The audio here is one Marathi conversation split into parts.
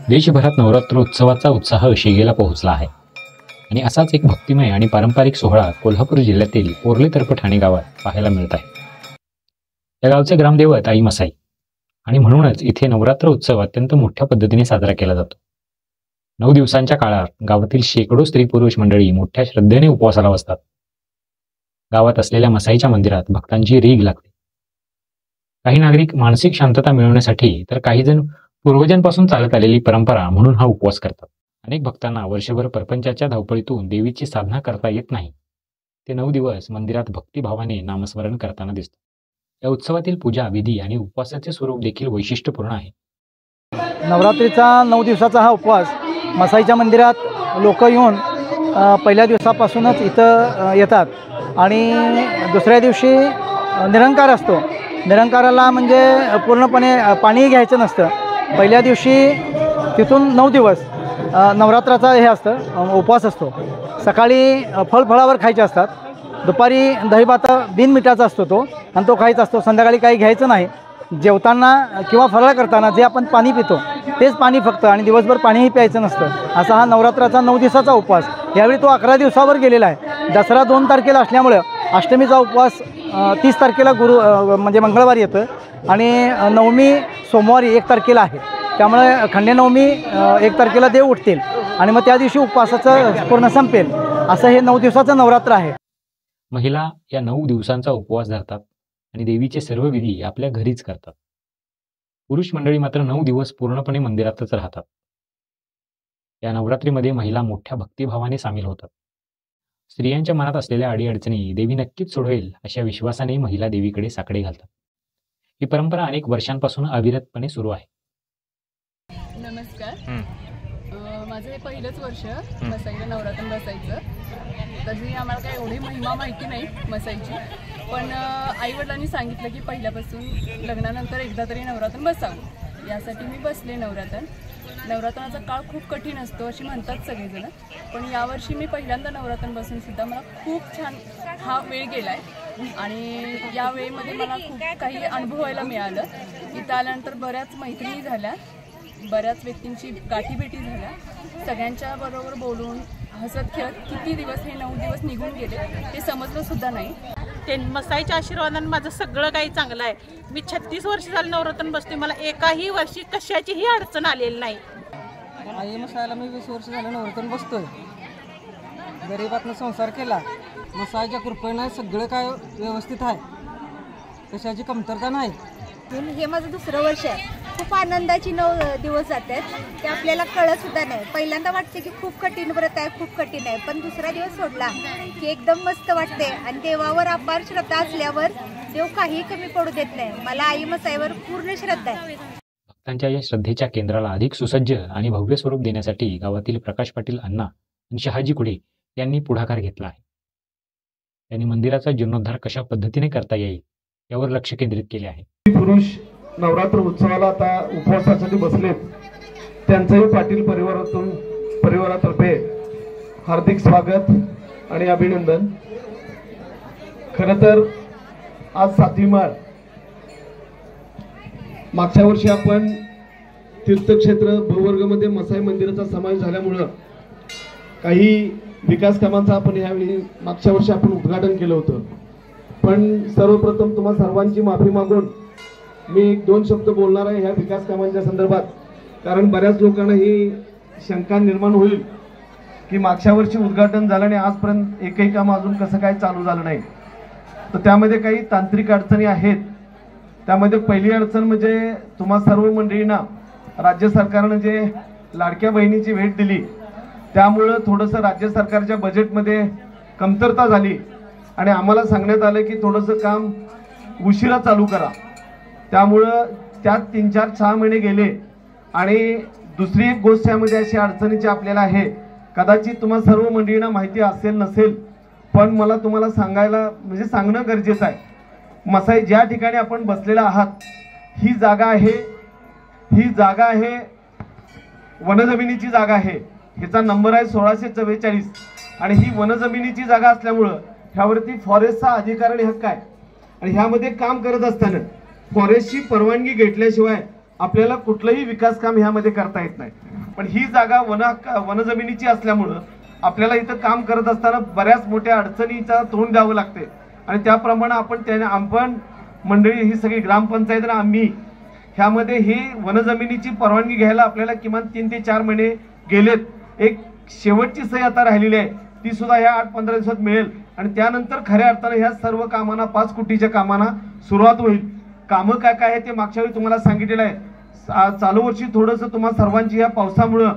देशभरात नवरात्रोत्सवाचा उत्साह शिगेला पोहोचला आहे आणि असाच एक भक्तिमय आणि पारंपरिक सोहळा कोल्हापूर जिल्ह्यातील पोर्ले तर्फे ठाणे गावात पाहायला मिळत आहे। या गावचे ग्रामदैवत आई मसाई आणि म्हणूनच इथे नवरात्र उत्सव अत्यंत मोठ्या पद्धतीने साजरा केला जातो। 9 दिवसांच्या काळात गावातील शेकडो स्त्री पुरुष मंडळी मोठ्या श्रद्धेने उपवासाला बसतात। गावात असलेल्या मसाईच्या मंदिरात भक्तांची रीघ लागते। काही नागरिक मानसिक शांतता मिळवण्यासाठी तर काही जण पूर्वजांपासून चालत आलेली परंपरा म्हणून हा उपवास करतात। अनेक भक्तांना वर्षभर परपंचाच्या धावपळीतून देवीची साधना करता येत नाही, ते 9 दिवस मंदिरात भक्तिभावाने नामस्मरण करताना दिसतात। या उत्सवातील पूजा विधी आणि उपवासाचे स्वरूप देखील वैशिष्ट्यपूर्ण आहे। नवरात्रीचा 9 दिवसाचा हा उपवास मसाईच्या मंदिरात लोक येऊन पहिल्या दिवसापासूनच इथं येतात आणि दुसऱ्या दिवशी निरंकार असतो। निरंकाराला म्हणजे पूर्णपणे पाणी घ्यायचं नसतं। पहिल्या दिवशी तिथून 9 दिवस नवरात्राचा हे असतं, उपवास असतो। सकाळी फळावर खायचे असतात, दुपारी दहीभात बिन मिठाचा असतो तो आणि तो खायचा असतो। संध्याकाळी काही घ्यायचं नाही। जेवताना किंवा फराळ करताना जे आपण पाणी पितो तेच पाणी फक्त, आणि दिवसभर पाणीही प्यायचं नसतं। असा हा नवरात्राचा 9 दिवसाचा उपवास। यावेळी तो 11 दिवसावर गेलेला आहे। दसरा 2 तारखेला असल्यामुळे अष्टमीचा उपवास 30 तारखेला म्हणजे मंगळवारी येतं आणि नवमी सोमवारी 1 तारखेला आहे। त्यामुळे खंडेनवमी 1 तारखेला देव उठतील आणि मग त्या दिवशी उपवासाचं पूर्ण संपेल। असं हे 9 दिवसाचं नवरात्र आहे। महिला या 9 दिवसांचा उपवास धरतात आणि देवीचे सर्व विधी आपल्या घरीच करतात। पुरुष मंडळी मात्र 9 दिवस पूर्णपणे मंदिरातच राहतात। या नवरात्रीमध्ये महिला मोठ्या भक्तिभावाने सामील होतात। स्त्रियांच्या मनात असलेल्या अडीअडचणी देवी नक्कीच सोडवेल अशा विश्वासाने महिला देवीकडे साकडे घालतात। ही परंपरा अनेक वर्षांपासून अविरतपणे सुरू आहे। नमस्कार, माझं हे पहिलंच वर्ष मसाईला नवरात्र बसायचं। तशी आम्हाला काही एवढी महिमा माहिती नाही मसाईची, पण आईवडिलांनी सांगितलं की पहिल्यापासून लग्नानंतर एकदा तरी नवरात्र बसावं, यासाठी मी बसले नवरात्र। नवरात्राचा काळ खूप कठीण असतो अशी म्हणतात सगळेजण, पण यावर्षी मी पहिल्यांदा नवरात्र बसून सुद्धा मला खूप छान हा वेळ गेला आहे आणि या वेळेमध्ये मला खूप काही अनुभवायला मिळालं। इथं आल्यानंतर बऱ्याच मैत्रिणी झाल्या, बऱ्याच व्यक्तींची गाठीभेटी झाल्या। सगळ्यांच्या बरोबर बोलून हसत खेळत किती दिवस हे 9 दिवस निघून गेले हे समजलं सुद्धा नाही। ते मसाईच्या आशीर्वादाने माझं सगळं काही चांगलं आहे। मी 36 वर्ष झालं नवरात्र बसते, मला एकाही वर्षी कशाचीही अडचण आलेली नाही। आई मसाईला मी 20 वर्ष झालं नवरात्र बसतोय। गरिबातनं संसार केला, मसाईच्या कृपेने सगळं काय व्यवस्थित आहे, कशाची कमतरता नाही। हे माझं दुसरं वर्ष आहे। खूप आनंदाची 9 दिवस जातात, ते आपल्याला कळत सुद्धा नाही। पहिल्यांदा वाटते की खूप कठीण व्रत आहे, खूप कठीण आहे, पण दुसरा दिवस सोडला की एकदम मस्त वाटते आणि देवावर अपार श्रद्धा असल्यावर देव काही कमी पडू देत नाही। मला आई मसाईवर पूर्ण श्रद्धा आहे। भक्तांच्या या श्रद्धेच्या केंद्राला अधिक सुसज्ज आणि भव्य स्वरूप देण्यासाठी गावातील प्रकाश पाटील अण्णा आणि शहाजी कुडे यांनी पुढाकार घेतला आहे। त्यांनी मंदिराचा जीर्णोद्धार कशा पद्धतीने करता येईल यावर लक्ष केंद्रित केले आहे। पुरुष नवरात्र उत्सवाला आता उपवासासाठी बसलेत, त्यांचंही पाटील परिवारातर्फे हार्दिक स्वागत आणि अभिनंदन। खरं तर आज 7वी माळ, मागच्या वर्षी आपण तीर्थक्षेत्र भूवर्गमध्ये मसाई मंदिराचा समावेश झाल्यामुळं काही विकास कामांचा आपण यावेळी मागच्या वर्षी आपण उद्घाटन केलं होतं। पण सर्वप्रथम तुम्हा सर्वांची माफी मागून मी 1-2 शब्द बोलणार आहे ह्या विकास कामांच्या संदर्भात, कारण बऱ्याच लोकांना ही शंका निर्माण होईल की मागच्या वर्षी उद्घाटन झालं आणि आजपर्यंत एकही काम अजून कसं काय चालू झालं नाही। तर त्यामध्ये काही तांत्रिक अडचणी आहेत। त्यामध्ये पहिली अडचण म्हणजे तुम्हा सर्व मंडळींना राज्य सरकारनं जे लाडक्या बहिणीची भेट दिली, त्यामुळं थोडंसं राज्य सरकारच्या बजेटमध्ये कमतरता झाली आणि आम्हाला सांगण्यात आलं की थोडंसं काम उशिरा चालू करा। त्यामुळं त्यात 3-4-6 महिने गेले। आणि दुसरी एक गोष्ट यामध्ये अशी अडचणीची आपल्याला आहे, कदाचित तुम्हा सर्व मंडळींना माहिती असेल नसेल, पण मला तुम्हाला सांगणं गरजेचं आहे। मसाई ज्या ठिकाणी आपण बसलेला आहात ही जागा आहे वनजमिनीची जागा आहे। ह्याचा नंबर आहे 1644 आणि ही वनजमिनीची जागा असल्यामुळं ह्यावरती फॉरेस्टचा अधिकारी हक्क आहे आणि ह्यामध्ये काम करत असताना फॉरेस्टची परवानगी घेतल्याशिवाय आपल्याला कुठलंही विकास काम ह्यामध्ये करता येत नाही। पण ही जागा वनजमिनीची असल्यामुळं आपल्याला इथं काम करत असताना बऱ्याच मोठ्या अडचणीचा तोंड द्यावं लागते आणि त्याप्रमाणे आपण मंडळी ही सगळी ग्रामपंचायत आणि आम्ही ह्यामध्ये ही वनजमिनीची परवानगी घ्यायला आपल्याला किमान 3 ते 4 महिने गेलेत. एक शेवटची सही आता राहिलेली आहे, ती सुद्धा ह्या 8-15 दिवसात मिळेल आणि त्यानंतर खऱ्या अर्थानं ह्या सर्व कामांना 5 कोटीच्या कामांना सुरुवात होईल. कामं काय काय आहे ते मागच्या वेळी तुम्हाला सांगितलेलं आहे. चालू वर्षी थोडंसं तुम्हा सर्वांची या पावसामुळं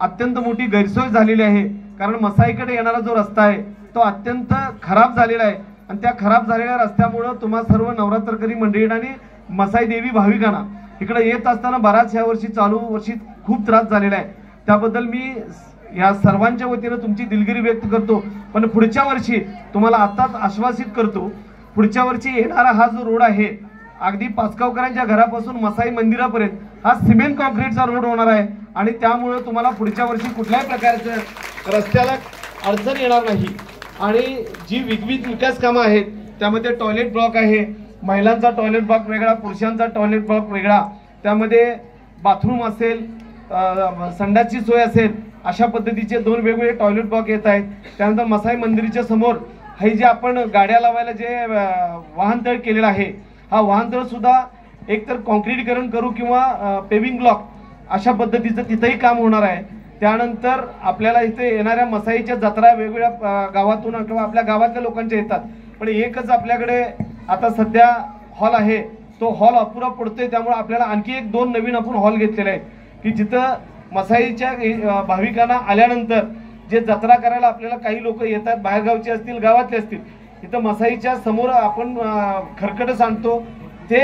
अत्यंत मोठी गैरसोय झालेली आहे, कारण मसाईकडे येणारा जो रस्ता आहे तो अत्यंत खराब झालेला आहे आणि त्या खराब झालेल्या रस्त्यामुळं तुम्हा सर्व नवरात्रकरी मंडळींना आणि मसाई देवी भाविकांना इकडे येत असताना बराच ह्या वर्षी चालू वर्षी खूप त्रास झालेला आहे. त्याबद्दल मी या सर्वांच्या वतीनं तुमची दिलगिरी व्यक्त करतो. पण पुढच्या वर्षी तुम्हाला आताच आश्वासित करतो, पुढच्या वर्षी येणारा हा जो रोड आहे अगदी पाचगावकरांच्या घरापासून मसाई मंदिरापर्यंत हा सिमेंट कॉन्क्रीटचा रोड होणार आहे आणि त्यामुळे तुम्हाला पुढच्या वर्षी कुठल्याही प्रकारचं रस्त्याला अडचण येणार नाही. आणि जी विविध विकास कामं आहेत त्यामध्ये टॉयलेट ब्लॉक आहे, महिलांचा टॉयलेट ब्लॉक वेगळा, पुरुषांचा टॉयलेट ब्लॉक वेगळा, त्यामध्ये बाथरूम असेल, संडासची सोय असेल, अशा पद्धतीचे 2 वेगवेगळे टॉयलेट ब्लॉक येत आहेत. त्यानंतर मसाई मंदिराच्या समोर हे जे आपण गाड्या लावायला जे वाहनतळ केलेला आहे, हा वाहनतळ सुद्धा एकतर कॉन्क्रीटीकरण करू किंवा पेविंग ब्लॉक अशा पद्धतीचं तिथंही काम होणार आहे. त्यानंतर आपल्याला इथे येणाऱ्या मसाईच्या जत्रा वेगवेगळ्या गावातून किंवा आपल्या गावातल्या लोकांच्या येतात, पण एकच आपल्याकडे आता सध्या हॉल आहे, तो हॉल अपुरा पडतोय. त्यामुळे आपल्याला आणखी 1-2 नवीन आपण हॉल घेतलेले आहेत की जिथं मसाईच्या भाविकांना आल्यानंतर जे जत्रा करायला आपल्याला काही लोक येतात, बाहेरगावचे असतील गावातले असतील, इथं मसाईच्या समोर आपण खरकटं सांडतो, ते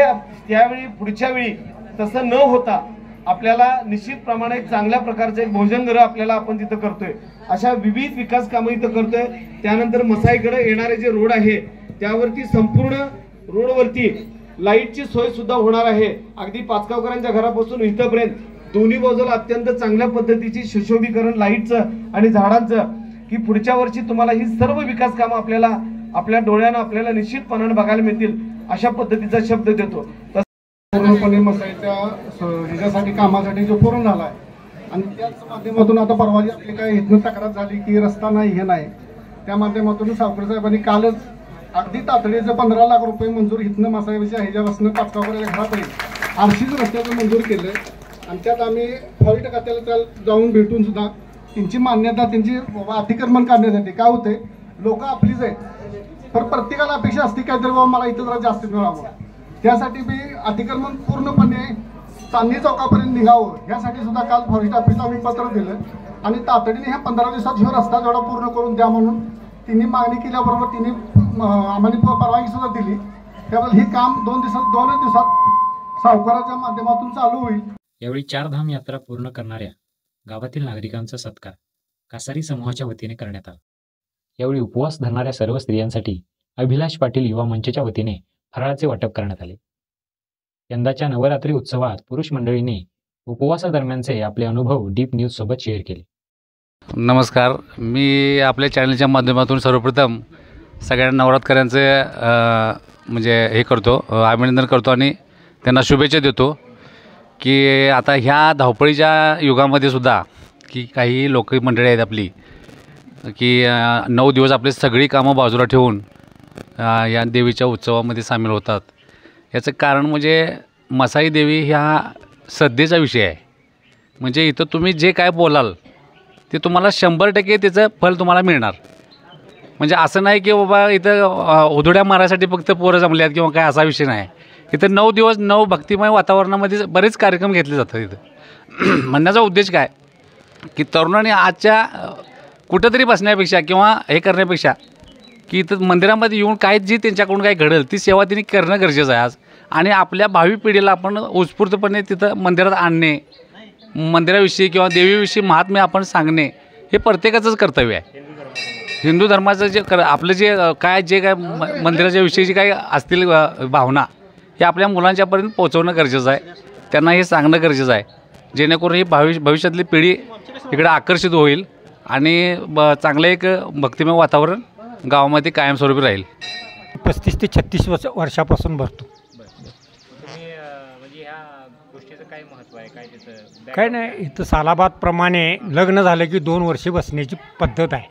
त्यावेळी पुढच्या वेळी तसं न होता आपल्याला निश्चितप्रमाणे एक चांगल्या प्रकारचं एक भोजनगृह आपल्याला आपण तिथं करतोय. अशा विविध विकास कामं इथं करतोय. त्यानंतर मसाईकडे येणारे जे रोड आहे त्यावरती संपूर्ण रोडवरती लाईटची सोय सुद्धा होणार आहे. अगदी पाचगावकरांच्या घरापासून इथपर्यंत दोन्ही बाजूला अत्यंत चांगल्या पद्धतीची सुशोभीकरण लाईटचं आणि झाडांचं, की पुढच्या वर्षी तुम्हाला ही सर्व विकास कामं आपल्याला आपल्या डोळ्यानं आपल्याला निश्चितपणाने बघायला मिळतील अशा पद्धतीचा शब्द देतो. पूर्णपणे मसाईच्या ह्याच्यासाठी कामासाठी जो पूर्ण झाला आहे आणि त्याच माध्यमातून आता परवाजी आपली काय इथनं तक्रार झाली की रस्ता नाही हे नाही, त्या माध्यमातून सावकर साहेबांनी कालच अगदी तातडीचं 15 लाख रुपये मंजूर इथनं मसाईच्या ह्याच्यापासून पाचगावकरांच्या घरापर्यंत आरशीचं रस्त्याचं मंजूर केलं आणि त्यात आम्ही फॉल्ट खात्याला जाऊन भेटून सुद्धा त्यांची मान्यता त्यांची अतिक्रमण काढण्यासाठी काय होते, लोक आपलीच आहेत पण प्रत्येकाला अपेक्षा असते काहीतरी बाबा मला इथं जरा जास्त मिळावं, त्यासाठी मी अतिक्रमण पूर्णपणे चांदणी चौकापर्यंत निघावं यासाठी सुद्धा काल फॉरेस्ट ऑफिसला मी पत्र दिलं आणि तातडीने ह्या 15 दिवसात ह्यो रस्ता जेवढा पूर्ण करून द्या म्हणून तिने मागणी केल्याबरोबर तिने आम्हाला परवानगी सुद्धा दिली. त्यामुळे हे काम 2 दिवसात सावकाराच्या माध्यमातून चालू होईल. यावेळी 4 धाम यात्रा पूर्ण करणाऱ्या गावातील नागरिकांचा सत्कार कासारी समूहाच्या वतीने करण्यात आला. यावेळी उपवास धरणाऱ्या सर्व स्त्रियांसाठी अभिलाष पाटील युवा मंचच्या वतीने फराळाचे वाटप करण्यात आले. यंदाच्या नवरात्री उत्सवात पुरुष मंडळींनी उपवासादरम्यानचे आपले अनुभव डीप न्यूज सोबत शेअर केले. नमस्कार, मी आपल्या चॅनलच्या माध्यमातून सर्वप्रथम सगळ्या नवरात्रकऱ्यांचे म्हणजे हे करतो, अभिनंदन करतो आणि त्यांना शुभेच्छा देतो की आता ह्या धावपळीच्या युगामध्ये सुद्धा की काही लोक मंडळी आहेत आपली की 9 दिवस आपली सगळी कामं बाजूला ठेवून या देवीच्या उत्सवामध्ये सामील होतात. याचं कारण म्हणजे मसाई देवी ह्या श्रद्धेचा विषय आहे. म्हणजे इथं तुम्ही जे काय बोलाल ते तुम्हाला 100% त्याचं फल तुम्हाला मिळणार. म्हणजे असं नाही की बाबा इथं उधड्या मारायसाठी फक्त पोरं जमले आहेत किंवा काय असा विषय नाही. इथं 9 दिवस 9 भक्तिमय वातावरणामध्ये बरेच कार्यक्रम घेतले जातात. इथं म्हणण्याचा उद्देश काय की तरुणांनी आजच्या कुठंतरी बसण्यापेक्षा किंवा हे करण्यापेक्षा की इथं मंदिरामध्ये येऊन काय जी त्यांच्याकडून काय घडेल ती सेवा त्यांनी करणं गरजेचं आहे आज. आणि आपल्या भावी पिढीला आपण उत्स्फूर्तपणे तिथं मंदिरात आणणे, मंदिराविषयी किंवा देवीविषयी महात्म्य आपण सांगणे हे प्रत्येकाचंच कर्तव्य आहे. हिंदू धर्माचं जे आपलं जे काय मंदिराच्या विषयीची काय असतील भावना हे आपल्या मुलांच्यापर्यंत पोहोचवणं गरजेचं आहे. त्यांना हे सांगणं गरजेचं आहे जेणेकरून ही भविष्यातली पिढी इकडे आकर्षित होईल आणि चांगलं एक भक्तिमय वातावरण गावामध्ये कायमस्वरूपी राहील. 35 ते 36 वर्षापासून भरतो. म्हणजे ह्या गोष्टीचं काय महत्त्व आहे, काय त्याचं काय नाही, इथं सालाबादप्रमाणे लग्न झालं की 2 वर्षे बसण्याची पद्धत आहे.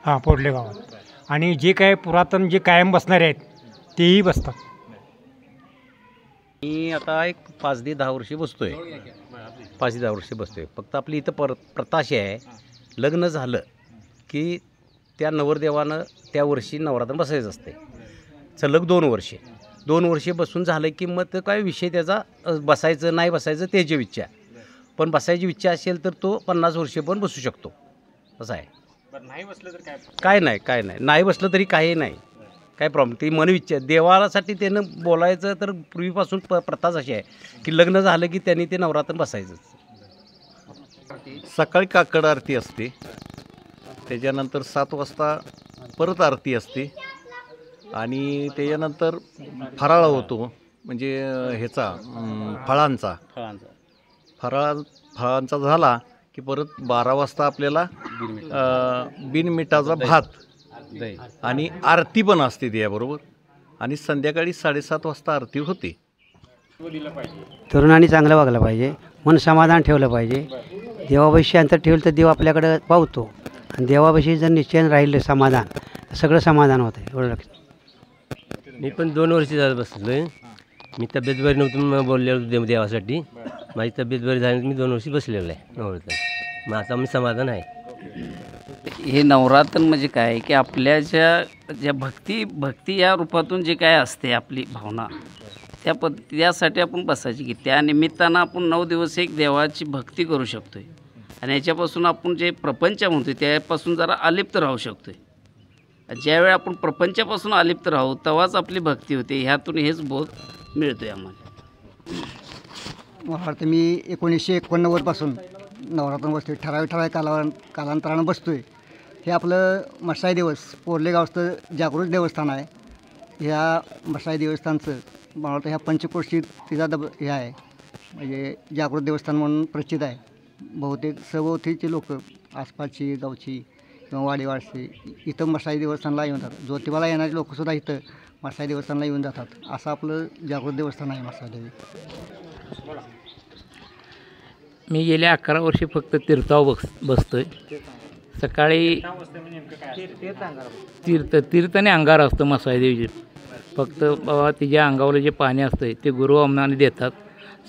हां, पोडले गावात. आणि जे काय पुरातन जे कायम बसणारे आहेत तेही बसतात. मी आता एक 5 ते 10 वर्षे बसतोय. 5 ते 10 वर्षे बसतोय. फक्त आपली इथं प्रथा अशी आहे, लग्न झालं की त्या नवरदेवानं त्या वर्षी नवरात्र बसायचं असते. सलग 2 वर्षे बसून झालं की मग तर काय विषय त्याचा बसायचं नाही बसायचं त्याची इच्छा. पण बसायची इच्छा असेल तर तो 50 वर्षे पण बसू शकतो. असं आहे. नाही बसलं तर काय नाही बसलं तरी काही नाही, काय प्रॉब्लेम. ती मनविच्छा देवासाठी त्यानं बोलायचं. तर पूर्वीपासून प्रथाच अशी आहे की लग्न झालं की त्यांनी ते नवरात्र बसायचंच. सकाळी काकड आरती असते, त्याच्यानंतर 7 वाजता परत आरती असते आणि त्याच्यानंतर फराळ होतो, म्हणजे ह्याचा फराळांचा झाला की परत 12 वाजता आपल्याला बिनमिठाचा भात आणि आरती पण असते त्याबरोबर. आणि संध्याकाळी 7:30 वाजता आरती होते. तरुणांनी चांगलं वागलं पाहिजे, मन समाधान ठेवलं पाहिजे. देवापाशी अंतर ठेवलं तर देव आपल्याकडं पावतो. आणि देवापाशी जर निश्चय राहिलं समाधान, तर सगळं समाधान होतं. एवढं लक्षात. मी पण 2 वर्ष झालं बसलो आहे. मी तब्येत बरी नव्हती मग बोललेलो देवासाठी. माझी तब्येत बरी झाली मी 2 वर्षी बसलेलो आहे नवरात्र. मग आता मी समाधान आहे. हे नवरात्र म्हणजे काय की आपल्या ज्या भक्ती या रूपातून जे काय असते आपली भावना त्यासाठी आपण बसायची की त्या निमित्तानं आपण 9 दिवस एक देवाची भक्ती करू शकतो आहे. आणि याच्यापासून आपण जे प्रपंच म्हणतो त्यापासून जरा अलिप्त राहू शकतो आहे. ज्यावेळी आपण प्रपंचापासून अलिप्त राहू तेव्हाच आपली भक्ती होते. ह्यातून हेच बोध मिळतो आहे आम्हाला. मला वाटतं मी 1989पासून नवरात्र बसतो आहे. ठराविक कालांतरानं बसतो आहे. हे आपलं मसाई दिवस पोर्ले गावचं जागृत देवस्थान आहे. ह्या मसाई देवस्थानचं मला वाटतं ह्या पंचकोशी तिचा हे आहे, म्हणजे जागृत देवस्थान म्हणून प्रसिद्ध आहे. बहुतेक सभोवतीचे लोक आसपासची गावची किंवा वाडीवाडची इथं मसाई देवस्थानला येऊन जातात. ज्योतिबाला येणारे लोकसुद्धा इथं मसाई देवस्थानला येऊन जातात. असं आपलं जागृत देवस्थान आहे मसादेवी. मी गेल्या 11 वर्षे फक्त तीर्थावर बसतो आहे. सकाळी तीर्थ आणि अंगार असतं मसाईदेवीचे. फक्त बाबा तिच्या अंगावर जे पाणी असतं ते गुरु अमनाने देतात.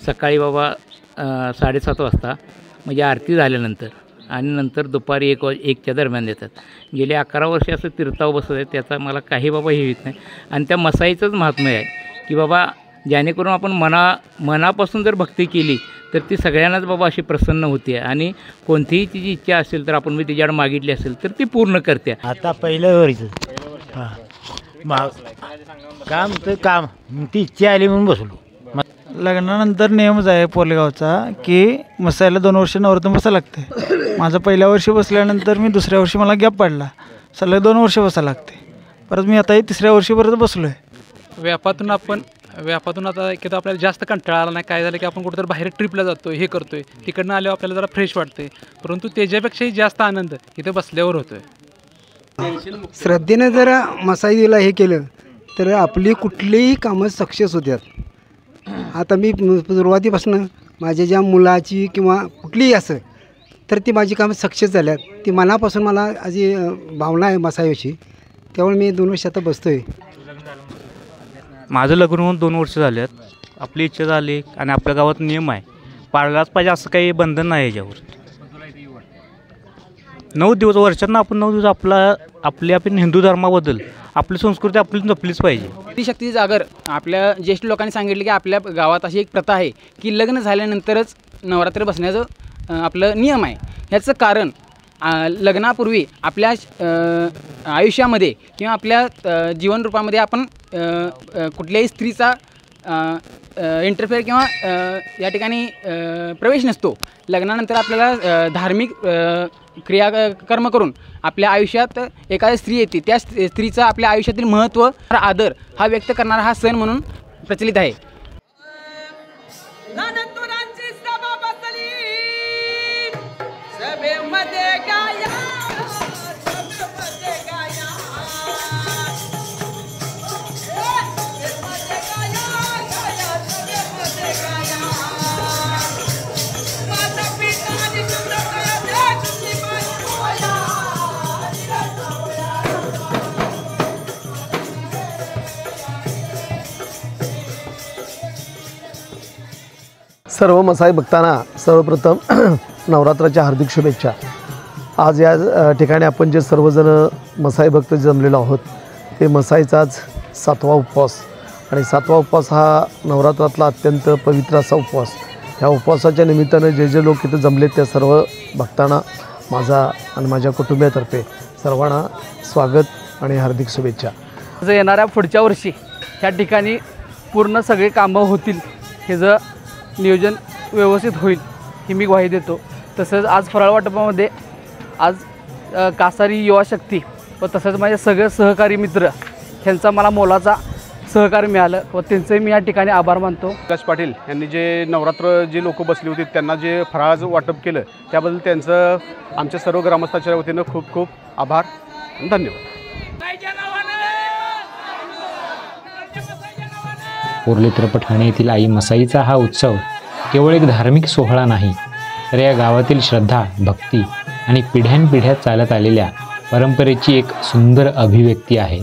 सकाळी बाबा 7:30 वाजता म्हणजे आरती झाल्यानंतर आणि नंतर दुपारी 1च्या दरम्यान देतात. गेले 11 वर्षे असं तीर्थावर बसत आहे. त्याचा मला काही बाबा हे येत नाही. आणि त्या मसाईचंच महात्म्य आहे की बाबा जेणेकरून आपण मनापासून जर भक्ती केली तर ती सगळ्यांनाच बाबा अशी प्रसन्न होते. आणि कोणतीही तिची इच्छा असेल तर आपण मी तिच्याकडे मागितली असेल तर ती पूर्ण करते. आता पहिलं वर्षी काम ती इच्छा आली म्हणून बसलो. लग्नानंतर नियमच आहे पोलेगावचा की मसायला 2 वर्ष नवरात्र बसायला लागते. माझं पहिल्या वर्षी बसल्यानंतर मी दुसऱ्या वर्षी मला गॅप पडला. सलग 2 वर्ष बसायला लागते. परत मी आता 3ऱ्या वर्षी परत बसलो आहे. व्यापातून आता एखादा आपल्याला जास्त कंटाळा आला नाही, काय झालं की आपण कुठेतरी बाहेर ट्रिपला जातो, हे करतोय, तिकडनं आल्यावर आपल्याला जरा फ्रेश वाटते. परंतु त्याच्यापेक्षाही जास्त आनंद इथे बसल्यावर होतोय. श्रद्धेनं जर मसाईला हे केलं तर आपली कुठलीही कामं सक्सेस होतात. आता मी सुरुवातीपासून माझ्या ज्या मुलाची किंवा कुठलीही असं तर ती माझी कामं सक्सेस झाल्यात. ती मनापासून मला अशी भावना आहे मसाईची. त्यामुळे मी 2 वर्ष आता बसतो आहे. माझं लग्न होऊन 2 वर्ष झाले आहेत. आपली इच्छा झाली आणि आपल्या गावात नियम आहे, पाळलाच पाहिजे असं काही बंधन नाही याच्यावर. 9 दिवस वर्षांना आपण 9 दिवस आपण हिंदू धर्माबद्दल आपली संस्कृती आपली जपलीच पाहिजे. स्त्री शक्ती जागर आपल्या ज्येष्ठ लोकांनी सांगितलं की आपल्या गावात अशी एक प्रथा आहे की लग्न झाल्यानंतरच नवरात्र बसण्याचं आपलं नियम आहे. ह्याचं कारण लग्नापूर्वी आपल्या आयुष्यामध्ये किंवा आपल्या जीवनरूपामध्ये आपण कुठल्याही स्त्रीचा इंटरफेअर किंवा या ठिकाणी प्रवेश नसतो. लग्नानंतर आपल्याला धार्मिक कर्म करून आपल्या आयुष्यात एखादी स्त्री येते, त्या स्त्रीचा आपल्या आयुष्यातील महत्त्व आदर हा व्यक्त करणारा हा सण म्हणून प्रचलित आहे. सर्व मसाई भक्तांना सर्वप्रथम नवरात्राच्या हार्दिक शुभेच्छा. आज या ठिकाणी आपण जे सर्वजण मसाई भक्त जमलेलो आहोत ते मसाईचाच 7वा उपवास आणि 7वा उपवास हा नवरात्रातला अत्यंत पवित्र असा उपवास. ह्या उपवासाच्या निमित्तानं जे जे लोक इथं जमले त्या सर्व भक्तांना माझा आणि माझ्या कुटुंबियातर्फे सर्वांना स्वागत आणि हार्दिक शुभेच्छा. जर येणाऱ्या पुढच्या वर्षी ह्या ठिकाणी पूर्ण सगळे कामं होतील, हे जर नियोजन व्यवस्थित होईल ही मी ग्वाही देतो. तसंच आज फराळ वाटपामध्ये आज कासारी युवा शक्ती व तसंच माझे सगळे सहकारी मित्र ह्यांचा मला मोलाचा सहकार्य मिळालं व त्यांचे मी या ठिकाणी आभार मानतो. विकास पाटील यांनी जे नवरात्र जे लोक बसली होती त्यांना जे फराळाचं वाटप केलं त्याबद्दल त्यांचं आमच्या सर्व ग्रामस्थांच्या वतीनं खूप खूप आभार, धन्यवाद. पोर्ले तरपठाणे येथील आई मसाईचा हा उत्सव केवळ एक धार्मिक सोहळा नाही, तर या गावातील श्रद्धा, भक्ती आणि पिढ्यानपिढ्या चालत आलेल्या परंपरेची एक सुंदर अभिव्यक्ती आहे.